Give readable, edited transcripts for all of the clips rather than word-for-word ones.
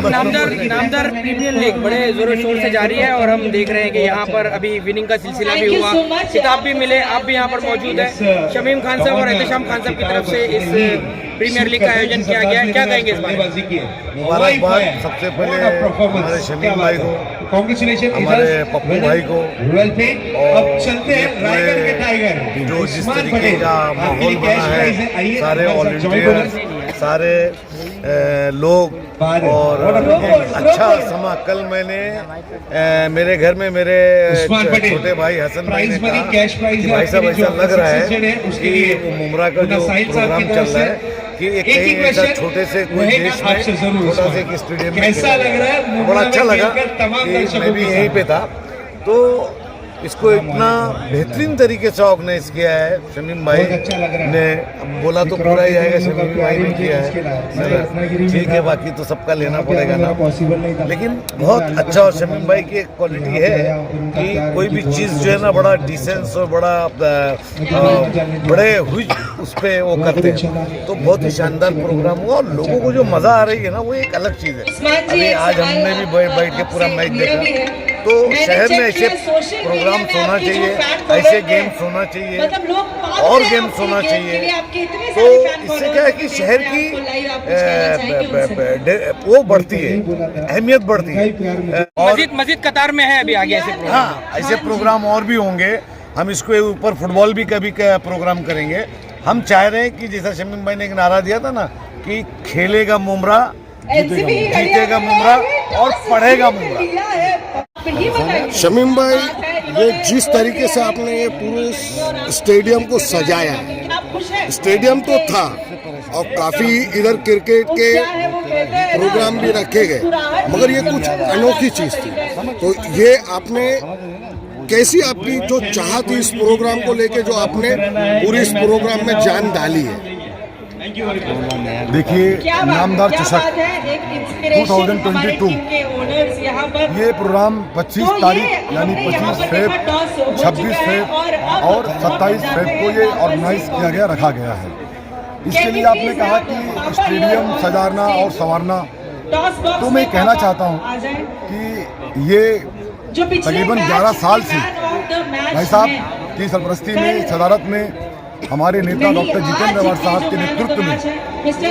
नामदार premiere league बड़े जोरों शोर से जारी है और हम देख रहे हैं कि यहाँ पर अभी विनिंग का सिलसिला भी हुआ, खिताब भी मिले, आप भी यहाँ पर मौजूद है। शमीम खान साहब और एहतशाम खान साहब की तरफ से इस प्रीमियर लीग का आयोजन किया गया है, क्या कहेंगे इस बारे में? मुबारकबाद सबसे पहले हमारे शमीम भाई को, हमारे पप्पू भाई को, और जो जिस तरीके का माहौल बना है, सारे वॉलंटियर, सारे लोग, और अच्छा समा। कल मैंने मेरे घर में मेरे छोटे भाई हसन भाई ने कहा कि भाई साहब ऐसा लग रहा है कि मुमरा का जो प्रोग्राम चल रहा है कि कहीं ऐसा छोटे से कोई देश में छोटा से स्टेडियम में बड़ा अच्छा लगा कि मैं भी यहीं पे था। तो इसको इतना बेहतरीन तरीके से ऑर्गेनाइज किया है शमीम भाई ने, बोला तो पूरा ही आएगा, शमीम भाई ने किया है, ठीक है, बाकी तो सबका लेना पड़ेगा ना, लेकिन बहुत अच्छा। और शमीम भाई की एक क्वालिटी है कि कोई भी चीज़ जो है ना बड़ा डिसेंस और बड़ा बड़े हुई उस पर वो करते हैं, तो बहुत ही शानदार प्रोग्राम हुआ और लोगों को जो मज़ा आ रही है ना वो एक अलग चीज़ है। अभी आज हमने भी बैठ के पूरा मैच देखा, तो शहर में ऐसे प्रोग्राम होना चाहिए, ऐसे गेम्स होना चाहिए और गेम्स होना चाहिए। तो इससे क्या है कि शहर की वो बढ़ती है, अहमियत बढ़ती है। और मजीद कतार में है अभी आगे ऐसे प्रोग्राम। हाँ, ऐसे प्रोग्राम और भी होंगे। हम इसको ऊपर फुटबॉल भी कभी प्रोग्राम करेंगे। हम चाह रहे हैं कि जैसा शमीम भाई ने एक नारा दिया था ना कि खेलेगा मुमरा, जीतेगा मुमरा और पढ़ेगा मुमरा। शमीम भाई, ये जिस तरीके से आपने ये पूरे स्टेडियम को सजाया है, स्टेडियम तो था और काफ़ी इधर क्रिकेट के प्रोग्राम भी रखे गए, मगर ये कुछ अनोखी चीज़ थी। तो ये आपने कैसी आपकी जो चाहत थी इस प्रोग्राम को लेके, जो आपने पूरी इस प्रोग्राम में जान डाली है? देखिए, नामदार चषक 2022 ये प्रोग्राम 25 तारीख यानी 25 फेब, 26 फेब और 27 फेब को ये ऑर्गेनाइज किया गया, रखा गया है। इसके लिए आपने कहा कि स्टेडियम सजाना और संवारना, तो मैं कहना चाहता हूँ कि ये तकरीबन 11 साल से भाई साहब की सरपरस्ती में, सदारत में, हमारे नेता डॉक्टर जितेंद्र अवार्ड साहब के नेतृत्व में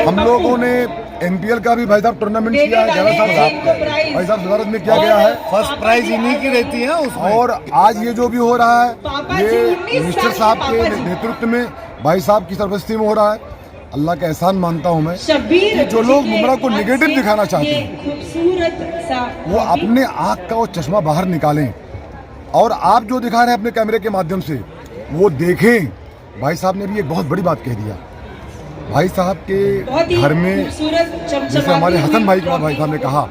हम लोगों ने NPL का भी भाई साहब टूर्नामेंट किया है। 11 साल भाई साहब सदारत में किया गया है, फर्स्ट प्राइज इन्हीं की रहती है उसमें। और आज ये जो भी हो रहा है ये मिनिस्टर साहब के नेतृत्व में, भाई साहब की सरपरस्ती में हो रहा है। अल्लाह का एहसान मानता हूँ मैं कि जो लोग मुमरा को नेगेटिव दिखाना चाहते हैं वो अपने आँख का वो चश्मा बाहर निकालें, और आप जो दिखा रहे हैं अपने कैमरे के माध्यम से वो देखें। भाई साहब ने भी एक बहुत बड़ी बात कह दिया। भाई साहब के घर में जैसे हमारे हसन भाई के बाद भाई साहब ने कहा,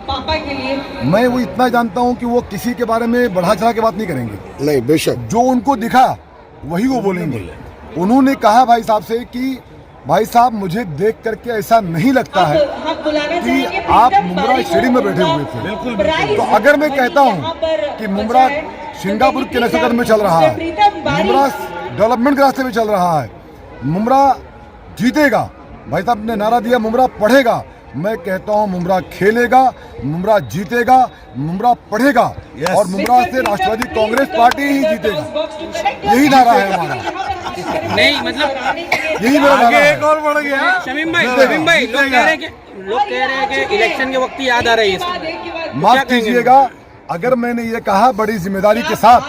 मैं वो इतना जानता हूँ कि वो किसी के बारे में बढ़ा चढ़ा के बात नहीं करेंगे। नहीं, बेशक जो उनको दिखा वही वो बोलेंगे। उन्होंने कहा भाई साहब से कि भाई साहब मुझे देख करके ऐसा नहीं लगता है कि आप मुमरा स्टेडियम में बैठे हुए थे। बिल्कुल। तो अगर मैं कहता हूँ कि मुमरा सिंगापुर के नक्शे कदम में चल रहा है, मुमरा डेवलपमेंट के रास्ते में चल रहा है, मुमरा जीतेगा, भाई साहब ने नारा दिया मुमरा पढ़ेगा, मैं कहता हूँ मुमरा खेलेगा, मुमरा जीतेगा, मुमरा पढ़ेगा और मुमरा से राष्ट्रवादी कांग्रेस पार्टी ही जीतेगा। यही नारा है हमारा। नहीं मतलब यही मेरा नारा है। एक और बढ़ गया शमीम भाई, लोग कह रहे हैं कि इलेक्शन के वक्त याद आ रही है। माफ कीजिएगा, अगर मैंने ये कहा बड़ी जिम्मेदारी के साथ,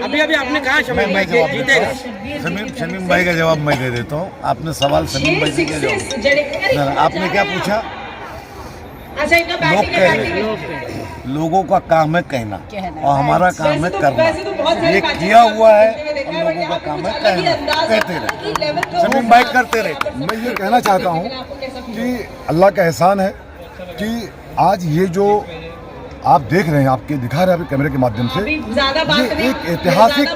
अभी आपने कहा शमीम भाई जीतेगा। शमीम भाई का जवाब मैं दे देता हूँ। आपने सवाल शमीम भाई से क्या जवाब, आपने क्या पूछा? लोग कह रहे, लोगों का काम है कहना और हमारा काम है करना। ये किया हुआ है और लोगों का काम है कहना, कहते रहे। शमीम भाई करते रहे। मैं ये कहना चाहता हूँ कि अल्लाह का एहसान है कि आज ये जो आप देख रहे हैं, आपके दिखा रहे हैं कैमरे के माध्यम से, ये एक ऐतिहासिक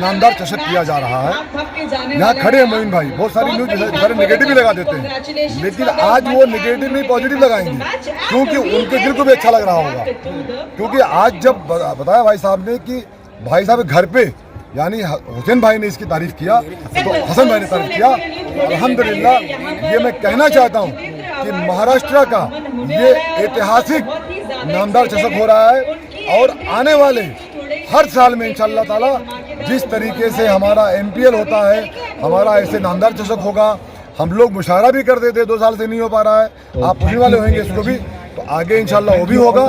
नामदार चषक किया जा रहा है। यहाँ खड़े हैं मोइन भाई, बहुत सारी न्यूज सारे नेगेटिव भी लगा देते हैं, लेकिन आज वो नेगेटिव नहीं पॉजिटिव लगाएंगे क्योंकि उनके दिल को भी अच्छा लग रहा होगा। क्योंकि आज जब बताया भाई साहब ने कि भाई साहब घर पे, यानी हुसैन भाई ने इसकी तारीफ किया तो हसन भाई ने तारीफ किया। अल्हम्दुलिल्लाह, ये मैं कहना चाहता हूँ कि महाराष्ट्र का ये ऐतिहासिक नामदार चषक हो रहा है और आने वाले हर साल में इंशाअल्लाह ताला जिस तरीके से हमारा MPL होता है, हमारा ऐसे नामदार चषक होगा। हम लोग मुशावरा भी करते थे, 2 साल से नहीं हो पा रहा है, आप पूछने वाले होंगे इसको भी, तो आगे इंशाल्लाह वो भी होगा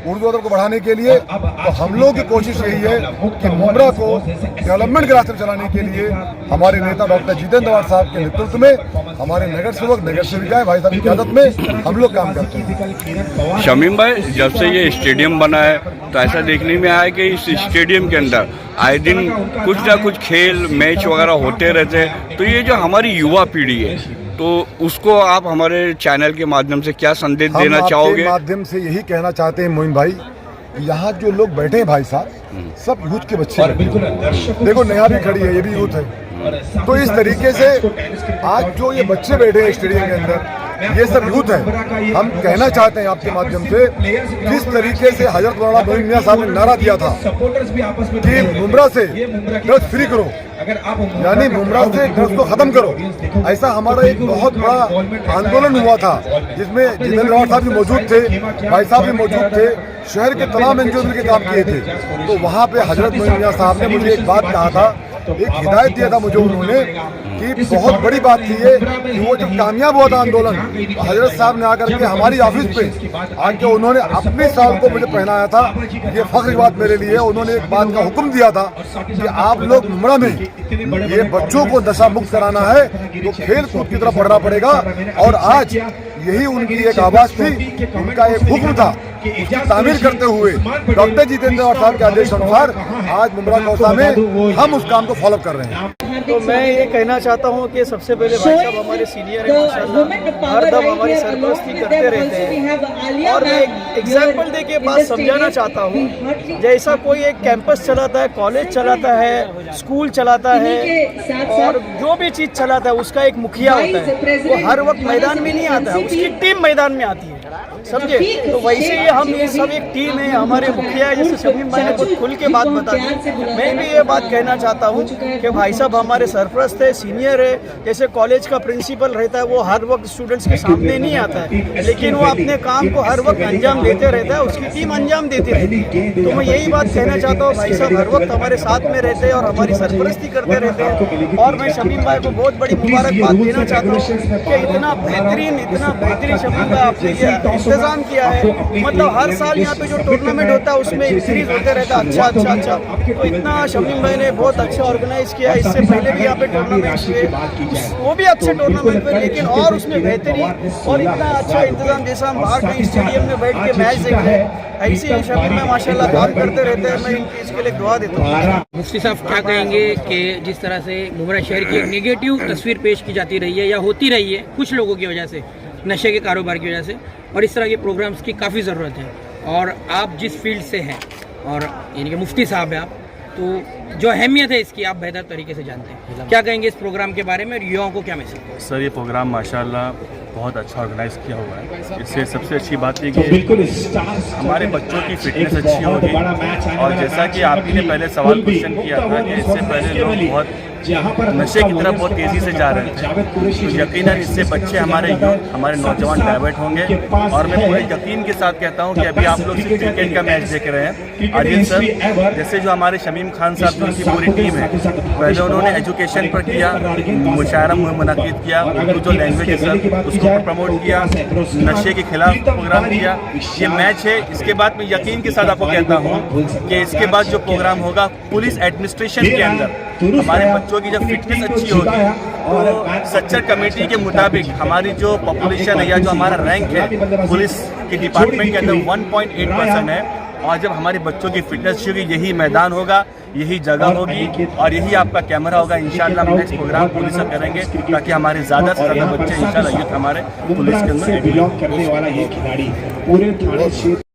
उर्दू अदब को बढ़ाने के लिए। तो हम लोग की कोशिश यही है कि मुमरा को डेवलपमेंट के रास्ते पर चलाने के लिए हमारे नेता डॉक्टर जितेंद्र आवाड साहब के नेतृत्व में हमारे नगर सेविकाएं भाई साहब की क़यादत में हम लोग काम करते हैं। शमीम भाई, जब से ये स्टेडियम बना है तो ऐसा देखने में आया कि इस स्टेडियम के अंदर आए दिन कुछ ना कुछ खेल मैच वगैरह होते रहते हैं। तो ये जो हमारी युवा पीढ़ी है, तो उसको आप हमारे चैनल के माध्यम से क्या संदेश देना चाहोगे? माध्यम से यही कहना चाहते हैं मोइन भाई, यहाँ जो लोग बैठे हैं भाई साहब, सब यूथ के बच्चे हैं। देखो नेहा भी खड़ी है, ये भी यूथ है। तो इस तरीके से आज जो ये बच्चे बैठे हैं स्टेडियम के अंदर, ये सब यूथ है। हम कहना चाहते हैं आपके माध्यम से, जिस तरीके से हजरत मौलाना मोइन मियां साहब ने नारा दिया था कि मुमरा से ड्रग्स फ्री करो, यानी मुमरा से ड्रग्स को खत्म करो, ऐसा हमारा एक बहुत बड़ा आंदोलन हुआ था जिसमें जितेंद्र आवाड साहब भी मौजूद थे, भाई साहब भी मौजूद थे, शहर के तमाम एनजीओ के काम किए थे। तो वहाँ पे हजरत मोइन मियां साहब ने मुझे एक बात कहा था, एक हिदायत दिया था मुझे उन्होंने, कि बहुत बड़ी बात थी ये कि वो जब कामयाब हुआ था आंदोलन, तो हजरत साहब ने आकर के हमारी ऑफिस पे आके उन्होंने अपने साल को मुझे पहनाया था। ये फख्र की बात मेरे लिए। उन्होंने एक बात का हुक्म दिया था कि आप लोग मुमरा में ये बच्चों को नशा मुक्त कराना है तो खेल कूद की तरफ बढ़ना पड़ेगा। और आज यही उनकी एक आवाज थी, उनका एक हुक्म था, उसकी तामील करते हुए डॉक्टर जितेंद्र आवाड साहब के आदेश अनुसार आज मुमरा कौसा में हम उस काम को फॉलो कर रहे हैं। तो मैं ये कहना चाहता हूँ कि सबसे पहले भाई साहब हमारे सीनियर हैं, माशाल्लाह हरदम हमारी सरपरस्ती करते रहते हैं। और मैं एग्जाम्पल दे के बात समझाना चाहता हूँ, जैसा कोई एक कैंपस चलाता है, कॉलेज चलाता है, स्कूल चलाता है और जो भी चीज़ चलाता है उसका एक मुखिया होता है। वो हर वक्त मैदान में नहीं आता है, उसकी टीम मैदान में आती है, समझे। तो वैसे ही हम ये सब एक टीम है, हमारे मुखिया जैसे शमीम भाई ने खुद खुल के बात बता दी। मैं भी ये बात कहना चाहता हूँ कि भाई साहब हमारे सरपरस्त है, सीनियर है। जैसे कॉलेज का प्रिंसिपल रहता है, वो हर वक्त स्टूडेंट्स के सामने नहीं आता है, लेकिन वो अपने काम को हर वक्त अंजाम देते रहता है, उसकी टीम अंजाम देती रहती है। तो मैं यही बात कहना चाहता हूँ, भाई साहब हर वक्त हमारे साथ में रहते हैं और हमारी सरपरस्ती करते रहते हैं। और मैं शमीम भाई को बहुत बड़ी मुबारकबाद देना चाहता हूँ कि इतना बेहतरीन शमीम भाई आपने इंतजाम किया है। मतलब हर साल यहाँ पे जो टूर्नामेंट होता है उसमें इंक्रीज होते रहता है, अच्छा। तो इतना शमीम भाई ने बहुत अच्छा ऑर्गेनाइज किया। इससे पहले भी यहाँ पे टूर्नामेंट हुए, वो भी अच्छे टूर्नामेंट हुए, लेकिन और उसमें बेहतरी और इतना अच्छा इंतजाम जैसा हम बाहर कहीं स्टेडियम में बैठ के मैच देख रहे हैं, ऐसे ही शमीम भाई माशाल्लाह काम करते रहते हैं। मैं इनकी इसके लिए दुआ देता हूँ। मुफ्ती साहब क्या कहेंगे कि जिस तरह से मुमरा शहर की एक नेगेटिव तस्वीर पेश की जाती रही है या होती रही है कुछ लोगों की वजह से, नशे के कारोबार की वजह से, और इस तरह के प्रोग्राम्स की काफ़ी ज़रूरत है, और आप जिस फील्ड से हैं और यानी कि मुफ्ती साहब हैं आप, तो जो अहमियत है इसकी आप बेहतर तरीके से जानते हैं, क्या कहेंगे इस प्रोग्राम के बारे में और युवाओं को क्या मैसेज? सर, ये प्रोग्राम माशाल्लाह बहुत अच्छा ऑर्गेनाइज किया हुआ है। इससे सबसे अच्छी बात है कि हमारे बच्चों की फिटनेस अच्छी होगी। और जैसा कि आपने पहले सवाल क्वेश्चन किया था कि इससे पहले लोग बहुत नशे की तरफ बहुत तेज़ी से जा रहे थे, तो यकीनन इससे बच्चे हमारे यूथ, हमारे नौजवान डाइवर्ट होंगे। और मैं पूरे यकीन के साथ कहता हूं कि अभी आप लोग सिर्फ क्रिकेट का मैच देख रहे हैं। आदिल सर जैसे जो हमारे शमीम खान साहब उनकी पूरी टीम है, पहले उन्होंने एजुकेशन पर किया, मुशायरा मुनक़िद किया, उर्दू जो लैंग्वेज है सर उसको प्रमोट किया, नशे के खिलाफ प्रोग्राम किया। ये मैच है, इसके बाद मैं यकीन के साथ आपको कहता हूँ कि इसके बाद जो प्रोग्राम होगा पुलिस एडमिनिस्ट्रेशन के अंदर हमारे बच्चों की जब फिटनेस अच्छी होगी तो सच्चर कमेटी के मुताबिक हमारी जो पॉपुलेशन है या जो हमारा रैंक है पुलिस के डिपार्टमेंट के अंदर 1.8% है। और जब हमारे बच्चों की फिटनेस अच्छी होगी, यही मैदान होगा, यही जगह होगी और यही आपका कैमरा होगा। इंशाल्लाह हम नेक्स्ट प्रोग्राम पुलिस से करेंगे ताकि हमारे ज़्यादा से ज़्यादा बच्चे इंशाल्लाह यूथ हमारे पुलिस के अंदर।